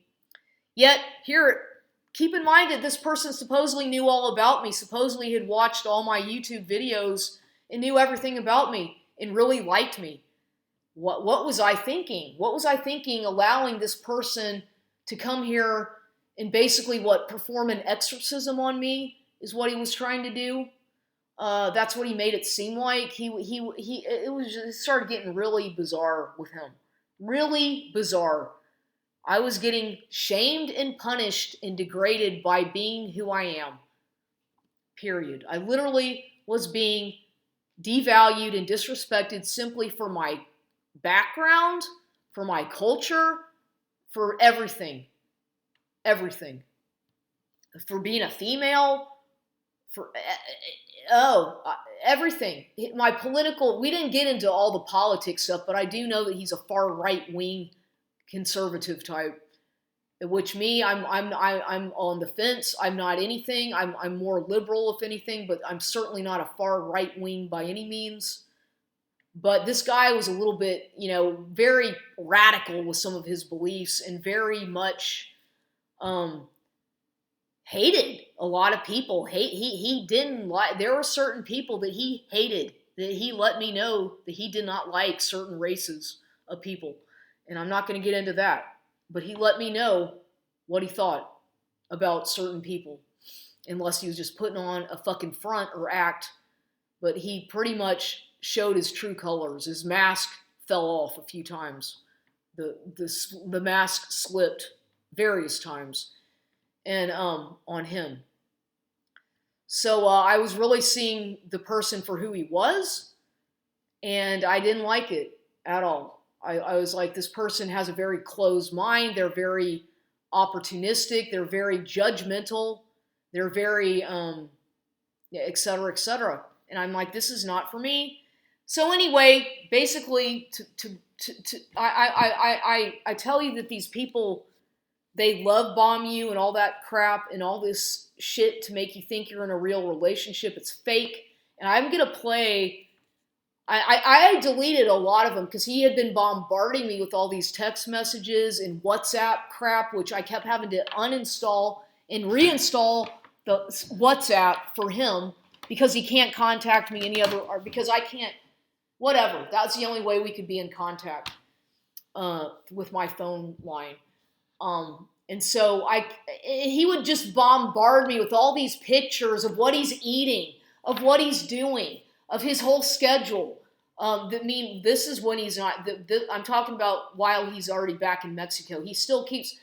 A: Yet keep in mind that this person supposedly knew all about me, supposedly had watched all my YouTube videos and knew everything about me and really liked me. What was I thinking? What was I thinking allowing this person to come here and basically perform an exorcism on me is what he was trying to do? That's what he made it seem like. It started getting really bizarre with him. Really bizarre. I was getting shamed and punished and degraded by being who I am. Period. I literally was being devalued and disrespected simply for my background, for my culture, for everything. Everything. For being a female, for everything. We didn't get into all the politics stuff, but I do know that he's a far right-wing conservative type, which I'm on the fence. I'm not anything. I'm more liberal, if anything, but I'm certainly not a far right-wing by any means. But this guy was a little bit, very radical with some of his beliefs and very much hated a lot of people. He didn't like, there were certain people that he hated, that he let me know that he did not like certain races of people. And I'm not going to get into that. But he let me know what he thought about certain people. Unless he was just putting on a fucking front or act. But he pretty much showed his true colors. His mask fell off a few times. The mask slipped various times. And on him. So I was really seeing the person for who he was. And I didn't like it at all. I was like, this person has a very closed mind. They're very opportunistic. They're very judgmental. They're very, et cetera, et cetera. And I'm like, this is not for me. So anyway, basically, I tell you that these people, they love bomb you and all that crap and all this shit to make you think you're in a real relationship. It's fake. And I'm going to play... I deleted a lot of them because he had been bombarding me with all these text messages and WhatsApp crap, which I kept having to uninstall and reinstall the WhatsApp for him because he can't contact me or because I can't, whatever. That's the only way we could be in contact with my phone line. And so he would just bombard me with all these pictures of what he's eating, of what he's doing, of his whole schedule. This is when he's not, I'm talking about while he's already back in Mexico. He still keeps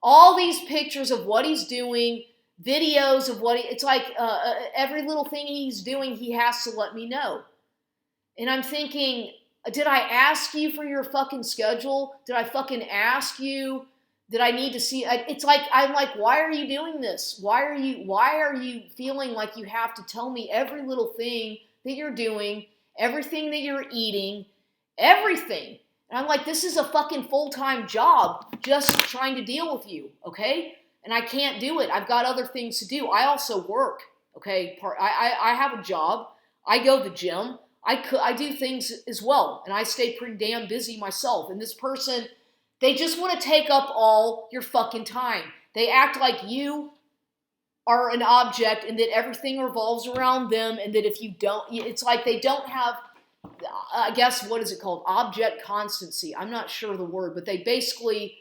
A: all these pictures of what he's doing, videos of it's like every little thing he's doing, he has to let me know. And I'm thinking, did I ask you for your fucking schedule? Did I fucking ask you? Did I need to see? It's like, I'm like, why are you doing this? Why are you feeling like you have to tell me every little thing that you're doing, everything that you're eating, everything? And I'm like, this is a fucking full-time job just trying to deal with you, okay? And I can't do it. I've got other things to do. I also work, okay? I have a job. I go to the gym. I do things as well, and I stay pretty damn busy myself. And this person, they just want to take up all your fucking time. They act like you are an object and that everything revolves around them, and that if you don't, it's like they don't have, I guess, what is it called? Object constancy. I'm not sure of the word, but they basically,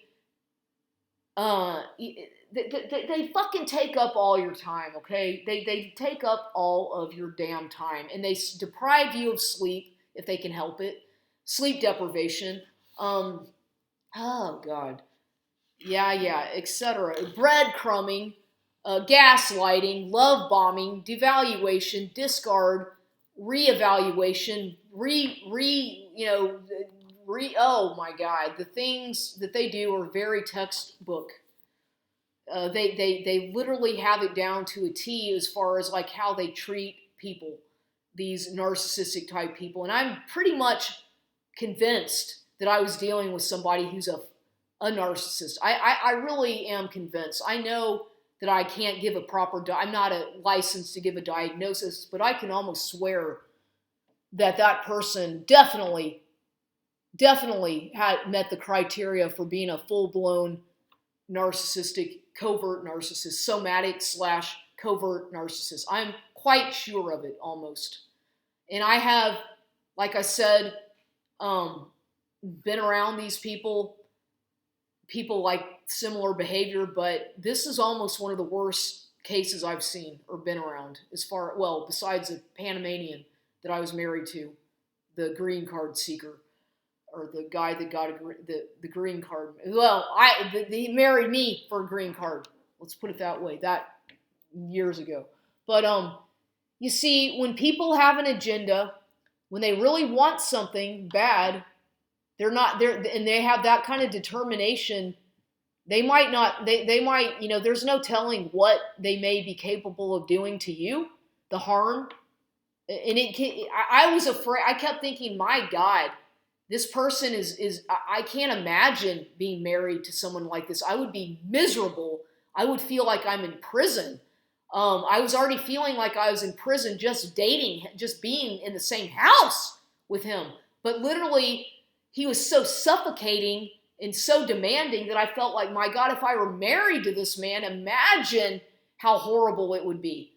A: They fucking take up all your time, okay? They take up all of your damn time, and they deprive you of sleep if they can help it. Sleep deprivation. Oh God, yeah, etc. Breadcrumbing, gaslighting, love bombing, devaluation, discard, reevaluation, oh my God, the things that they do are very textbook. They literally have it down to a T as far as like how they treat people, these narcissistic type people. And I'm pretty much convinced that I was dealing with somebody who's a narcissist. I really am convinced. I know that I can't give a proper, I'm not a licensed to give a diagnosis, but I can almost swear that that person definitely had met the criteria for being a full-blown narcissistic, covert narcissist, somatic / covert narcissist. I'm quite sure of it almost. And I have, like I said, been around these people like similar behavior, but this is almost one of the worst cases I've seen or been around as far, well, besides the Panamanian that I was married to, the green card seeker, or the guy that got the green card. Well, he married me for a green card. Let's put it that way. That years ago. But you see, when people have an agenda, when they really want something bad, they're not there, and they have that kind of determination. They might not. They might. There's no telling what they may be capable of doing to you, the harm. And I was afraid. I kept thinking, my God, this person is. I can't imagine being married to someone like this. I would be miserable. I would feel like I'm in prison. I was already feeling like I was in prison just dating, just being in the same house with him. But literally, he was so suffocating and so demanding that I felt like, my God, if I were married to this man, imagine how horrible it would be.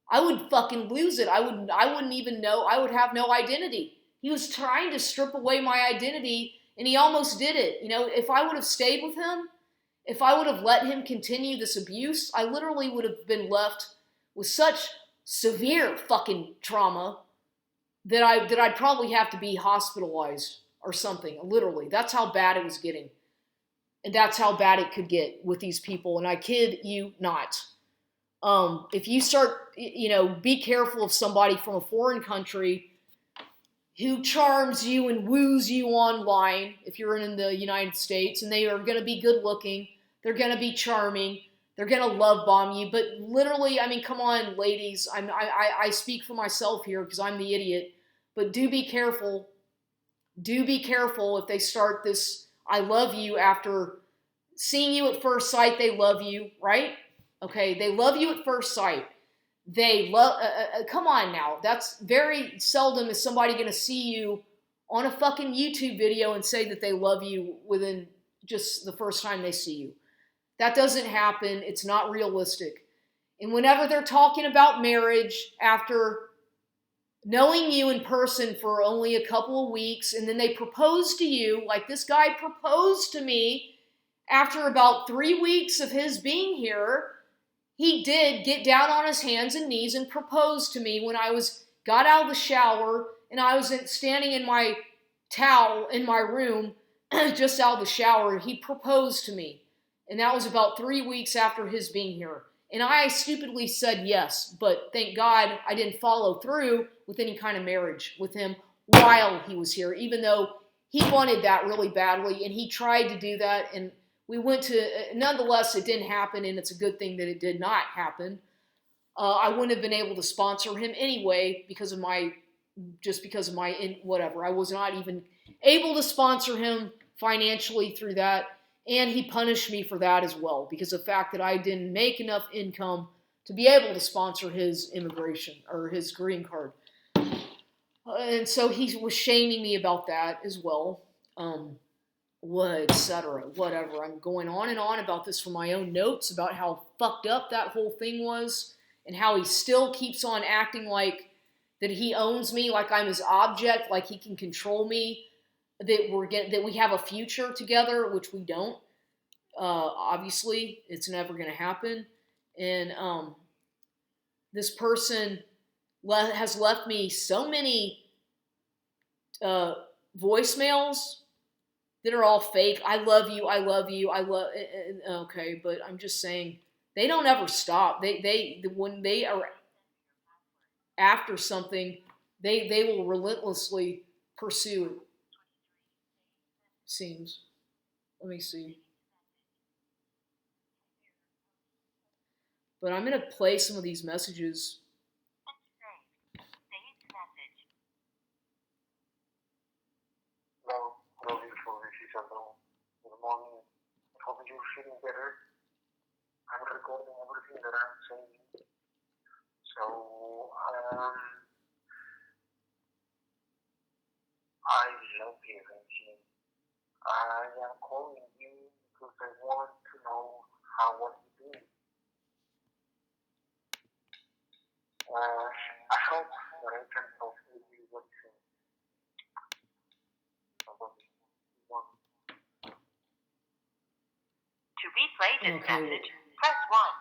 A: I would fucking lose it. I wouldn't even know. I would have no identity. He was trying to strip away my identity, and he almost did it. If I would have stayed with him, if I would have let him continue this abuse, I literally would have been left with such severe fucking trauma that I'd probably have to be hospitalized or something. Literally, that's how bad it was getting, and that's how bad it could get with these people. And I kid you not. If you start, be careful of somebody from a foreign country who charms you and woos you online, if you're in the United States, and they are going to be good looking, they're going to be charming, they're going to love bomb you. But literally, I mean, come on, ladies. I speak for myself here because I'm the idiot. But do be careful. Do be careful if they start this I love you after seeing you at first sight. They love you, right? Okay, they love you at first sight. They love, come on now. That's very seldom is somebody going to see you on a fucking YouTube video and say that they love you within just the first time they see you. That doesn't happen. It's not realistic. And whenever they're talking about marriage after knowing you in person for only a couple of weeks, and then they propose to you, like this guy proposed to me after about 3 weeks of his being here. He did get down on his hands and knees and propose to me when I got out of the shower, and I was standing in my towel in my room, just out of the shower. He proposed to me, and that was about 3 weeks after his being here. And I stupidly said yes, but thank God I didn't follow through with any kind of marriage with him while he was here, even though he wanted that really badly, and he tried to do that, and we went to, nonetheless, it didn't happen, and it's a good thing that it did not happen. I wouldn't have been able to sponsor him anyway because of my whatever. I was not even able to sponsor him financially through that, and he punished me for that as well because of the fact that I didn't make enough income to be able to sponsor his immigration or his green card. And so he was shaming me about that as well. Etc. Whatever. I'm going on and on about this from my own notes about how fucked up that whole thing was and how he still keeps on acting like that he owns me, like I'm his object, like he can control me, that we have a future together, which we don't. Obviously, it's never going to happen. And this person has left me so many uh, voicemails that are all fake. I love you. I love you. I love. Okay, but I'm just saying they don't ever stop. They when they are after something, they will relentlessly pursue it. Seems. Let me see. But I'm gonna play some of these messages.
B: Hello, hello, beautiful. This is Aldo. Good morning. I hope you're feeling better. I'm recording everything that I'm saying. So, I love you, Reggie. I am calling you because I want to know how are you doing. I hope that I can talk with you very soon. To replay this
A: Okay.
B: message, press 1.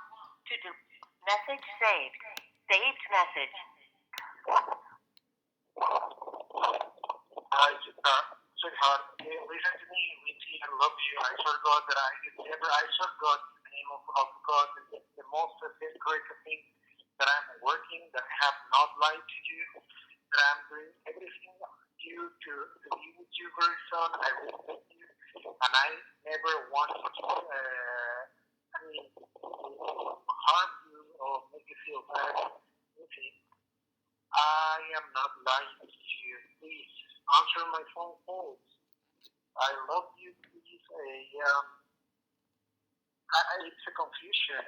B: To do message saved. Saved message. Hi, sweetheart. Listen to me, Richie. I love you. I swear to God that I swear to God, in the name of God, the most great thing that I'm working, that I have not lied to you, that I'm doing everything to be with you very soon. I respect you, and I never want to, harm you or make you feel bad. Richie, I am not lying to you. Please answer my phone calls. I love you. Please. It's a confusion.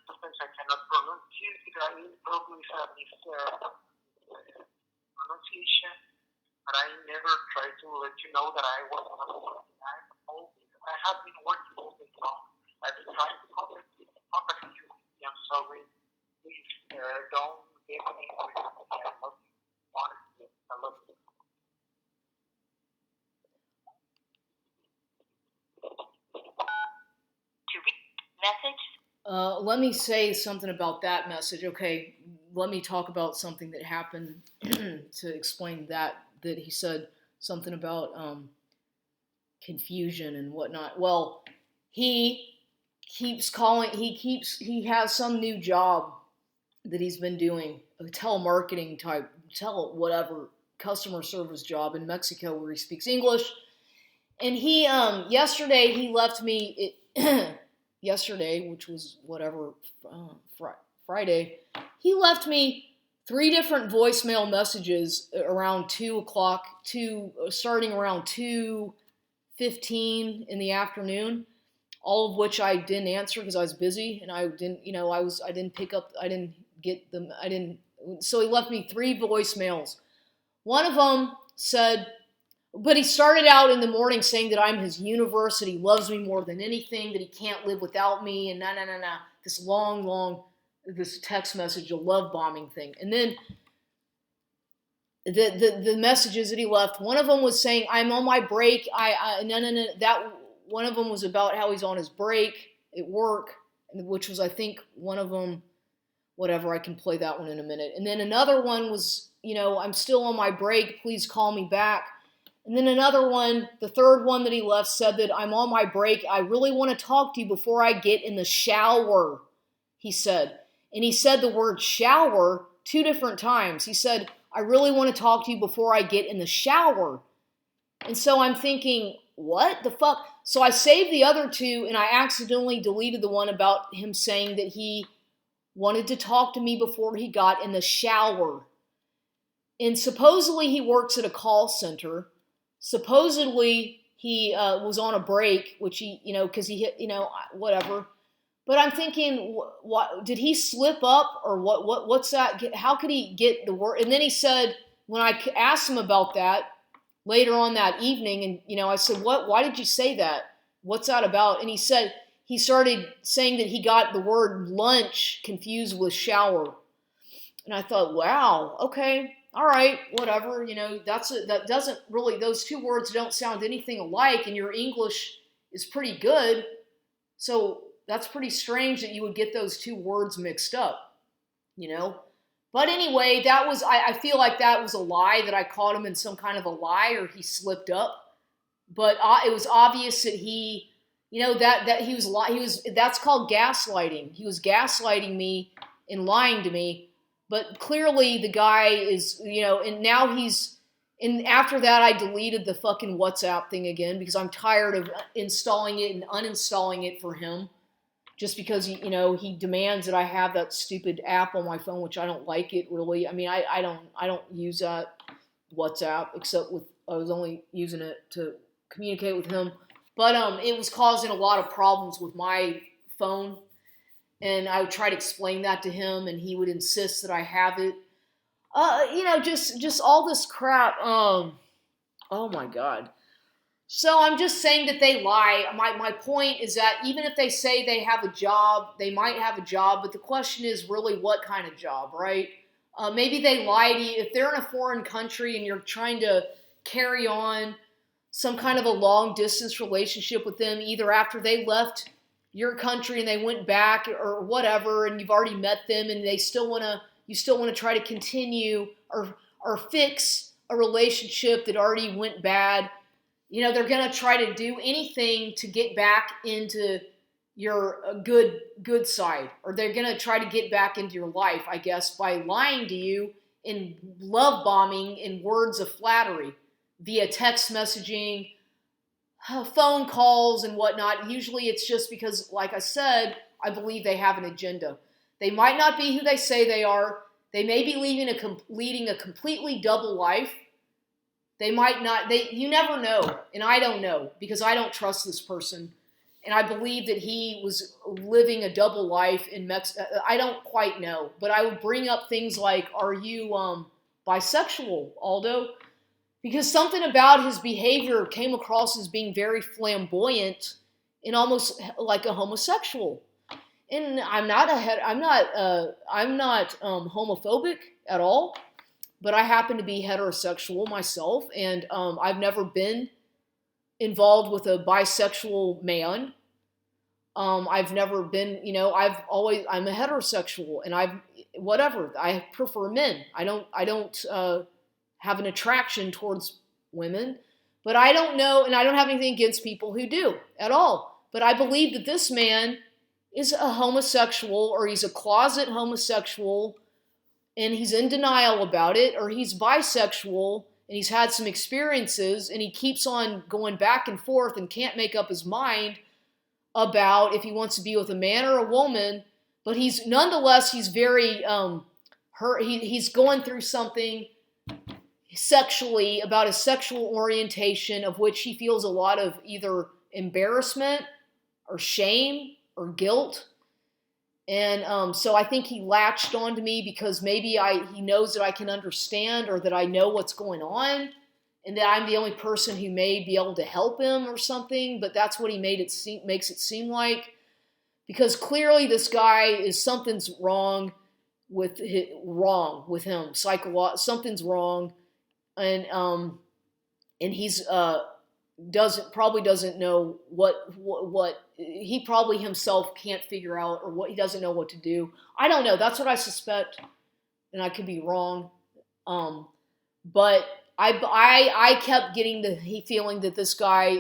B: Sometimes I cannot pronounce it. It probably is a mispronunciation, but I never try to let you know that I was not working. I have been working all day long. I've been trying to contact you. I'm sorry. Please don't get me with me. I love you. Honestly, I love you. To read message.
A: Let me say something about that message. Okay, let me talk about something that happened to explain that. That he said something about confusion and whatnot. Well, he keeps calling. He has some new job that he's been doing, a telemarketing type, whatever customer service job in Mexico where he speaks English. And he yesterday he left me yesterday, which was whatever Friday. He left me three different voicemail messages around 2 o'clock, starting around 2:15 in the afternoon. All of which I didn't answer because I was busy and I didn't, I didn't pick up, I didn't get them, I didn't. So he left me three voicemails. One of them said, but he started out in the morning saying that I'm his universe, that he loves me more than anything, that he can't live without me, and nah. This long, this text message, a love bombing thing. And then the messages that he left, one of them was saying, I'm on my break. No. That one of them was about how he's on his break at work, which was, I think, one of them, whatever, I can play that one in a minute. And then another one was, I'm still on my break, please call me back. And then another one, the third one that he left, said that I'm on my break. I really want to talk to you before I get in the shower, he said. And he said the word shower 2 different times. He said, I really want to talk to you before I get in the shower. And so I'm thinking, what the fuck? So I saved the other two and I accidentally deleted the one about him saying that he wanted to talk to me before he got in the shower. And supposedly he works at a call center. Supposedly he was on a break, which he, because he hit, whatever. But I'm thinking, what did he slip up or what's that? How could he get the word? And then he said, when I asked him about that later on that evening, and I said, why did you say that? What's that about? And he said, he started saying that he got the word lunch confused with shower. And I thought, wow, okay, all right, whatever. That doesn't really, those two words don't sound anything alike, and your English is pretty good. So that's pretty strange that you would get those two words mixed up, you know? But anyway, I feel like that was a lie, that I caught him in some kind of a lie, or he slipped up. But it was obvious that that's called gaslighting. He was gaslighting me and lying to me. But clearly the guy is, and now and after that I deleted the fucking WhatsApp thing again, because I'm tired of installing it and uninstalling it for him, just because he demands that I have that stupid app on my phone, which I don't like it really. I mean, I don't use that WhatsApp, except I was only using it to communicate with him. But it was causing a lot of problems with my phone, and I would try to explain that to him, and he would insist that I have it. Just all this crap. Oh my God. So I'm just saying that they lie. My point is that even if they say they have a job, they might have a job, but the question is really what kind of job, right? Maybe they lie to you. If they're in a foreign country and you're trying to carry on some kind of a long distance relationship with them, either after they left your country and they went back or whatever, and you've already met them and you still want to try to continue or fix a relationship that already went bad. They're going to try to do anything to get back into your good side, or they're going to try to get back into your life, I guess, by lying to you and love bombing in words of flattery via text messaging, phone calls, and whatnot. Usually it's just because, like I said, I believe they have an agenda. They might not be who they say they are. They may be leading a completely double life. They might not, you never know, and I don't know, because I don't trust this person, and I believe that he was living a double life in Mexico. I don't quite know, but I would bring up things like, are you bisexual, Aldo? Because something about his behavior came across as being very flamboyant and almost like a homosexual. And I'm not homophobic at all. But I happen to be heterosexual myself, and I've never been involved with a bisexual man. I've never been, I'm a heterosexual, and I prefer men. I don't have an attraction towards women, but I don't know, and I don't have anything against people who do at all. But I believe that this man is a homosexual, or he's a closet homosexual, and he's in denial about it, or he's bisexual and he's had some experiences and he keeps on going back and forth and can't make up his mind about if he wants to be with a man or a woman. But he's very hurt. He's going through something sexually about his sexual orientation, of which he feels a lot of either embarrassment or shame or guilt. And so I think he latched onto me because maybe he knows that I can understand, or that I know what's going on, and that I'm the only person who may be able to help him or something. But that's what he makes it seem like, because clearly this guy something's wrong with him. Something's wrong, and he's doesn't know what he probably himself can't figure out, or what he doesn't know what to do. I don't know. That's what I suspect, and I could be wrong. But I kept getting the feeling that this guy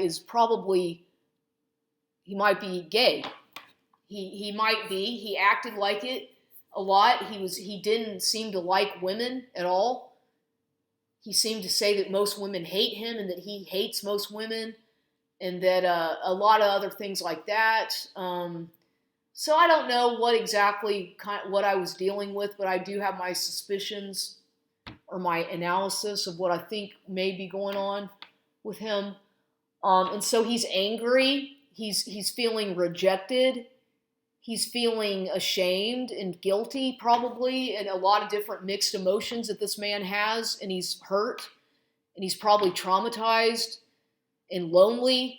A: he might be gay. He might be. He acted like it a lot. He didn't seem to like women at all. He seemed to say that most women hate him, and that he hates most women, and that a lot of other things like that. So I don't know what I was dealing with, but I do have my suspicions, or my analysis of what I think may be going on with him. And so he's angry. He's feeling rejected. He's feeling ashamed and guilty, probably, and a lot of different mixed emotions that this man has. And he's hurt, and he's probably traumatized and lonely.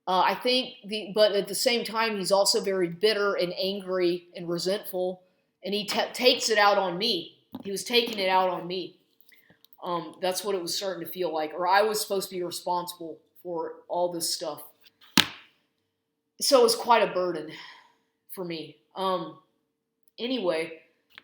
A: I think, but at the same time, he's also very bitter and angry and resentful, and he takes it out on me. He was taking it out on me. That's what it was starting to feel like, or I was supposed to be responsible for all this stuff. So it was quite a burden for me. Anyway,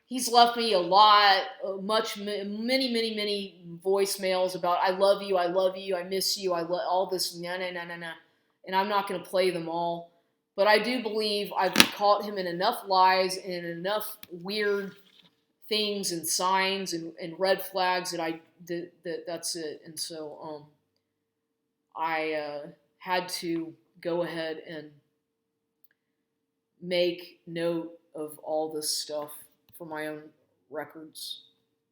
A: he's left me a lot, many voicemails about I love you, I miss you, all this, nah. And I'm not going to play them all. But I do believe I've caught him in enough lies and enough weird things and signs and red flags that's it. And so I had to go ahead and make note of all this stuff for my own records.